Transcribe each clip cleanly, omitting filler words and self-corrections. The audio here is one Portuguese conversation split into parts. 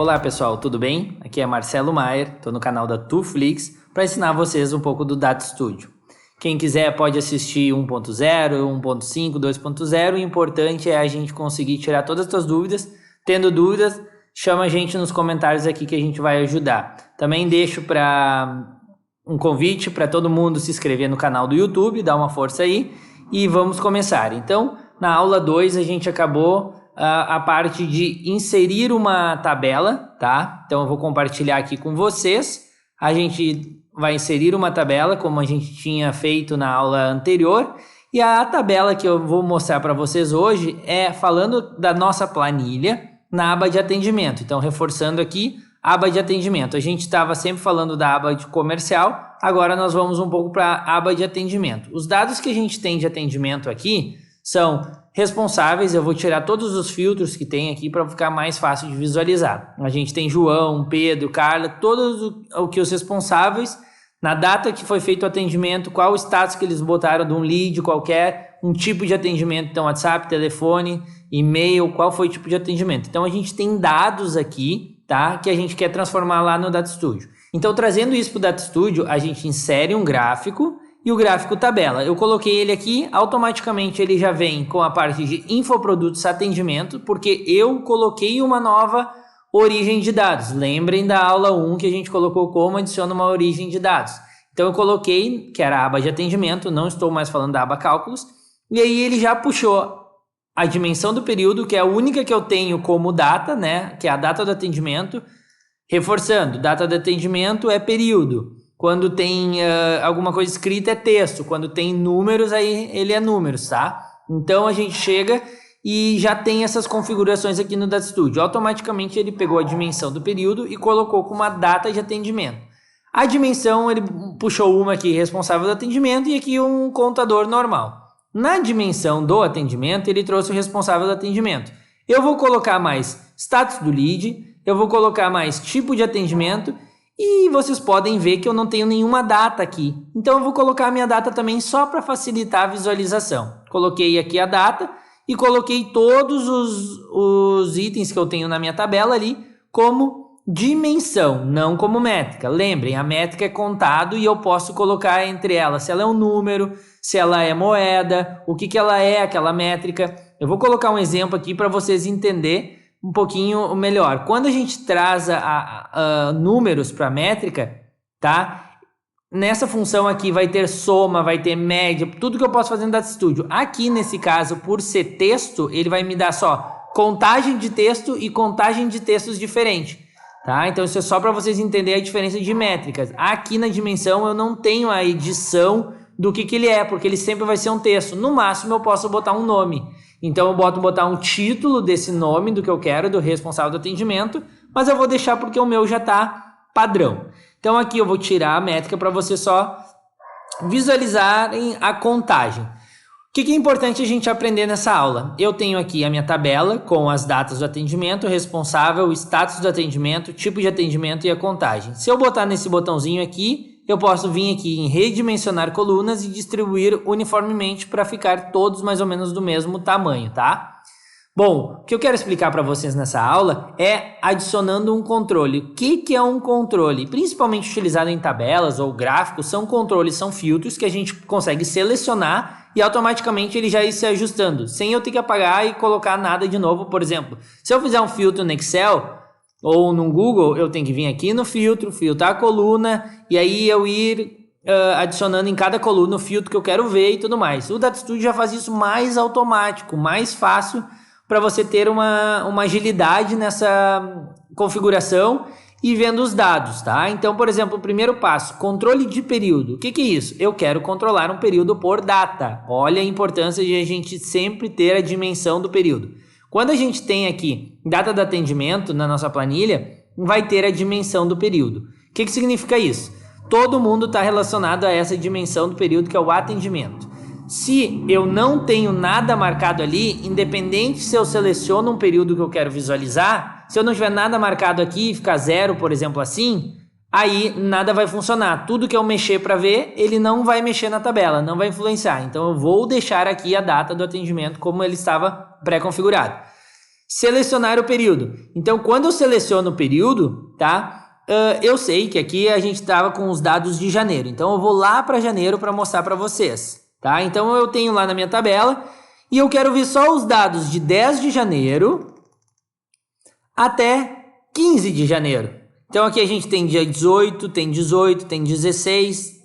Olá pessoal, tudo bem? Aqui é Marcelo Maier, estou no canal da Tuflix para ensinar vocês um pouco do Data Studio. Quem quiser pode assistir 1.0, 1.5, 2.0, o importante é a gente conseguir tirar todas as suas dúvidas. Tendo dúvidas, chama a gente nos comentários aqui que a gente vai ajudar. Também deixo um convite para todo mundo se inscrever no canal do YouTube, dar uma força aí e vamos começar. Então, na aula 2 a gente acabou a parte de inserir uma tabela, tá? Então eu vou compartilhar aqui com vocês. A gente vai inserir uma tabela como a gente tinha feito na aula anterior. E a tabela que eu vou mostrar para vocês hoje é falando da nossa planilha na aba de atendimento. Então reforçando aqui, aba de atendimento. A gente estava sempre falando da aba de comercial, agora nós vamos um pouco para a aba de atendimento. Os dados que a gente tem de atendimento aqui são responsáveis. Eu vou tirar todos os filtros que tem aqui para ficar mais fácil de visualizar. A gente tem João, Pedro, Carla, todos os responsáveis, na data que foi feito o atendimento, qual o status que eles botaram de um lead qualquer, um tipo de atendimento, então WhatsApp, telefone, e-mail, qual foi o tipo de atendimento. Então a gente tem dados aqui, tá, que a gente quer transformar lá no Data Studio. Então trazendo isso para o Data Studio, a gente insere um gráfico e o gráfico tabela. Eu coloquei ele aqui, automaticamente ele já vem com a parte de infoprodutos atendimento, porque eu coloquei uma nova origem de dados. Lembrem da aula 1 que a gente colocou como adiciona uma origem de dados. Então eu coloquei, que era a aba de atendimento, não estou mais falando da aba cálculos, e aí ele já puxou a dimensão do período, que é a única que eu tenho como data, né, que é a data do atendimento. Reforçando, data de atendimento é período. Quando tem alguma coisa escrita é texto. Quando tem números, aí ele é números, tá? Então a gente chega e já tem essas configurações aqui no Data Studio. Automaticamente ele pegou a dimensão do período e colocou com uma data de atendimento. A dimensão, ele puxou uma aqui responsável do atendimento e aqui um contador normal. Na dimensão do atendimento, ele trouxe o responsável do atendimento. Eu vou colocar mais status do lead, eu vou colocar mais tipo de atendimento. E vocês podem ver que eu não tenho nenhuma data aqui. Então eu vou colocar a minha data também só para facilitar a visualização. Coloquei aqui a data e coloquei todos os itens que eu tenho na minha tabela ali como dimensão, não como métrica. Lembrem, a métrica é contado e eu posso colocar entre elas se ela é um número, se ela é moeda, o que ela é aquela métrica. Eu vou colocar um exemplo aqui para vocês entenderem um pouquinho melhor. Quando a gente traz números para métrica, tá? Nessa função aqui vai ter soma, vai ter média, tudo que eu posso fazer no Data Studio. Aqui nesse caso, por ser texto, ele vai me dar só contagem de texto e contagem de textos diferente, tá? Então isso é só para vocês entenderem a diferença de métricas. Aqui na dimensão eu não tenho a edição do que ele é, porque ele sempre vai ser um texto. No máximo eu posso botar um nome. Então eu botar um título desse nome do que eu quero, do responsável do atendimento, mas eu vou deixar porque o meu já está padrão. Então aqui eu vou tirar a métrica para vocês só visualizarem a contagem. O que é importante a gente aprender nessa aula? Eu tenho aqui a minha tabela com as datas do atendimento, responsável, o status do atendimento, tipo de atendimento e a contagem. Se eu botar nesse botãozinho aqui, eu posso vir aqui em redimensionar colunas e distribuir uniformemente para ficar todos mais ou menos do mesmo tamanho, tá? Bom, o que eu quero explicar para vocês nessa aula é adicionando um controle. O que é um controle? Principalmente utilizado em tabelas ou gráficos, são controles, são filtros que a gente consegue selecionar e automaticamente ele já ir se ajustando, sem eu ter que apagar e colocar nada de novo. Por exemplo, se eu fizer um filtro no Excel ou no Google, eu tenho que vir aqui no filtro, filtrar a coluna e aí eu ir adicionando em cada coluna o filtro que eu quero ver e tudo mais. O Data Studio já faz isso mais automático, mais fácil para você ter uma agilidade nessa configuração e vendo os dados, tá? Então, por exemplo, o primeiro passo, controle de período. O que é isso? Eu quero controlar um período por data. Olha a importância de a gente sempre ter a dimensão do período. Quando a gente tem aqui data de atendimento na nossa planilha, vai ter a dimensão do período. O que significa isso? Todo mundo está relacionado a essa dimensão do período que é o atendimento. Se eu não tenho nada marcado ali, independente se eu seleciono um período que eu quero visualizar, se eu não tiver nada marcado aqui e ficar zero, por exemplo, assim, aí nada vai funcionar. Tudo que eu mexer para ver, ele não vai mexer na tabela, não vai influenciar. Então eu vou deixar aqui a data do atendimento como ele estava pré-configurado. selecionar o período. Então, quando eu seleciono o período, tá? Eu sei que aqui a gente estava com os dados de janeiro. Então, eu vou lá para janeiro para mostrar para vocês, tá? Então, eu tenho lá na minha tabela e eu quero ver só os dados de 10 de janeiro até 15 de janeiro. Então, aqui a gente tem dia 18, tem 18, tem 16.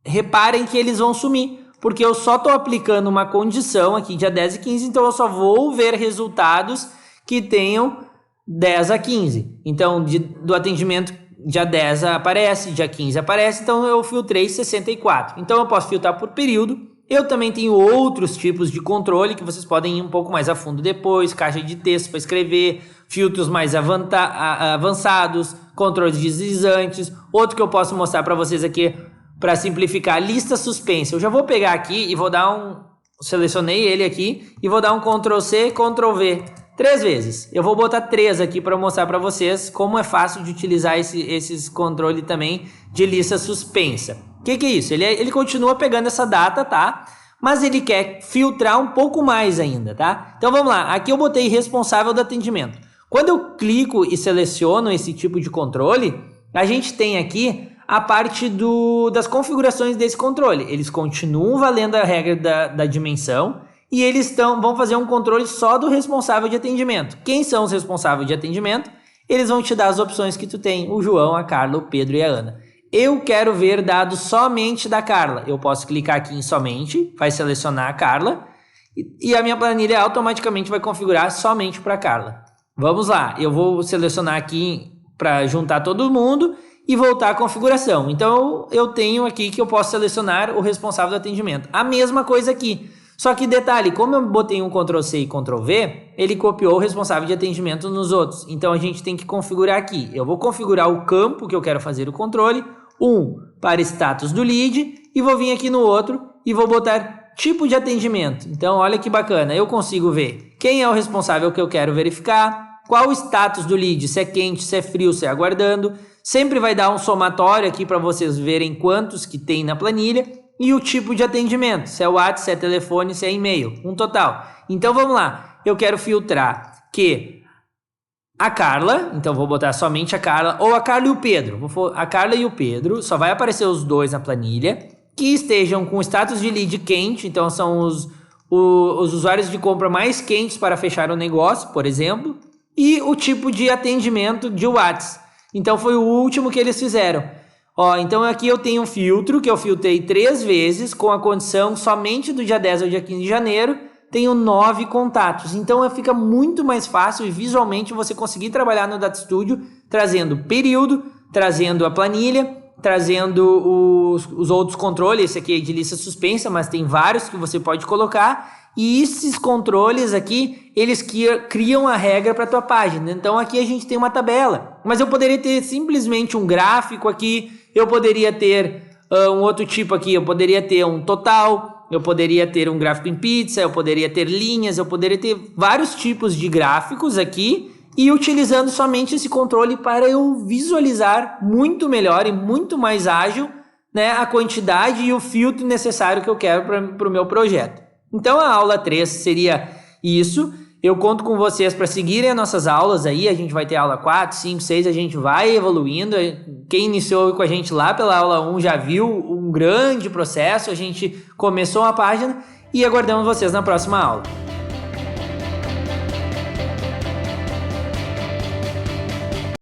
Reparem que eles vão sumir, porque eu só estou aplicando uma condição aqui, dia 10 e 15, então eu só vou ver resultados que tenham 10 a 15. Então, do atendimento, dia 10 aparece, dia 15 aparece, então eu filtrei 64. Então, eu posso filtrar por período. Eu também tenho outros tipos de controle que vocês podem ir um pouco mais a fundo depois, caixa de texto para escrever, filtros mais avançados, controles deslizantes. Outro que eu posso mostrar para vocês aqui, para simplificar, lista suspensa. Eu já vou pegar aqui e vou dar selecionei ele aqui e vou dar um Ctrl+C, Ctrl+V 3 vezes. Eu vou botar 3 aqui para mostrar para vocês como é fácil de utilizar esses controles também de lista suspensa. O que é isso? Ele continua pegando essa data, tá? Mas ele quer filtrar um pouco mais ainda, tá? Então vamos lá. Aqui eu botei responsável do atendimento. Quando eu clico e seleciono esse tipo de controle, a gente tem aqui a parte das configurações desse controle. Eles continuam valendo a regra da dimensão e eles vão fazer um controle só do responsável de atendimento. Quem são os responsáveis de atendimento? Eles vão te dar as opções que tu tem, o João, a Carla, o Pedro e a Ana. Eu quero ver dados somente da Carla. Eu posso clicar aqui em somente, vai selecionar a Carla e a minha planilha automaticamente vai configurar somente para a Carla. Vamos lá, eu vou selecionar aqui para juntar todo mundo e voltar à configuração. Então, eu tenho aqui que eu posso selecionar o responsável do atendimento. A mesma coisa aqui. Só que detalhe, como eu botei um Ctrl+C e Ctrl+V, ele copiou o responsável de atendimento nos outros. Então, a gente tem que configurar aqui. Eu vou configurar o campo que eu quero fazer o controle. Para status do lead. E vou vir aqui no outro e vou botar tipo de atendimento. Então, olha que bacana. Eu consigo ver quem é o responsável que eu quero verificar. Qual o status do lead, se é quente, se é frio, se é aguardando. Sempre vai dar um somatório aqui para vocês verem quantos que tem na planilha. E o tipo de atendimento, se é WhatsApp, se é telefone, se é e-mail, um total. Então vamos lá, eu quero filtrar que a Carla, então vou botar somente a Carla, ou a Carla e o Pedro. A Carla e o Pedro, só vai aparecer os dois na planilha, que estejam com status de lead quente, então são os usuários de compra mais quentes para fechar o negócio, por exemplo. E o tipo de atendimento de WhatsApp. Então foi o último que eles fizeram. Então aqui eu tenho um filtro que eu filtrei 3 vezes com a condição somente do dia 10 ao dia 15 de janeiro. Tenho 9 contatos. Então fica muito mais fácil e visualmente você conseguir trabalhar no Data Studio trazendo período, trazendo a planilha, trazendo os outros controles. Esse aqui é de lista suspensa, mas tem vários que você pode colocar. E esses controles aqui, eles criam a regra para a tua página. Então aqui a gente tem uma tabela, mas eu poderia ter simplesmente um gráfico aqui, eu poderia ter um outro tipo aqui, eu poderia ter um total, eu poderia ter um gráfico em pizza, eu poderia ter linhas, eu poderia ter vários tipos de gráficos aqui e utilizando somente esse controle para eu visualizar muito melhor e muito mais ágil, né, a quantidade e o filtro necessário que eu quero para o meu projeto. Então a aula 3 seria isso. Eu conto com vocês para seguirem as nossas aulas aí. A gente vai ter aula 4, 5, 6, a gente vai evoluindo. Quem iniciou com a gente lá pela aula 1 já viu um grande processo. A gente começou uma página e aguardamos vocês na próxima aula.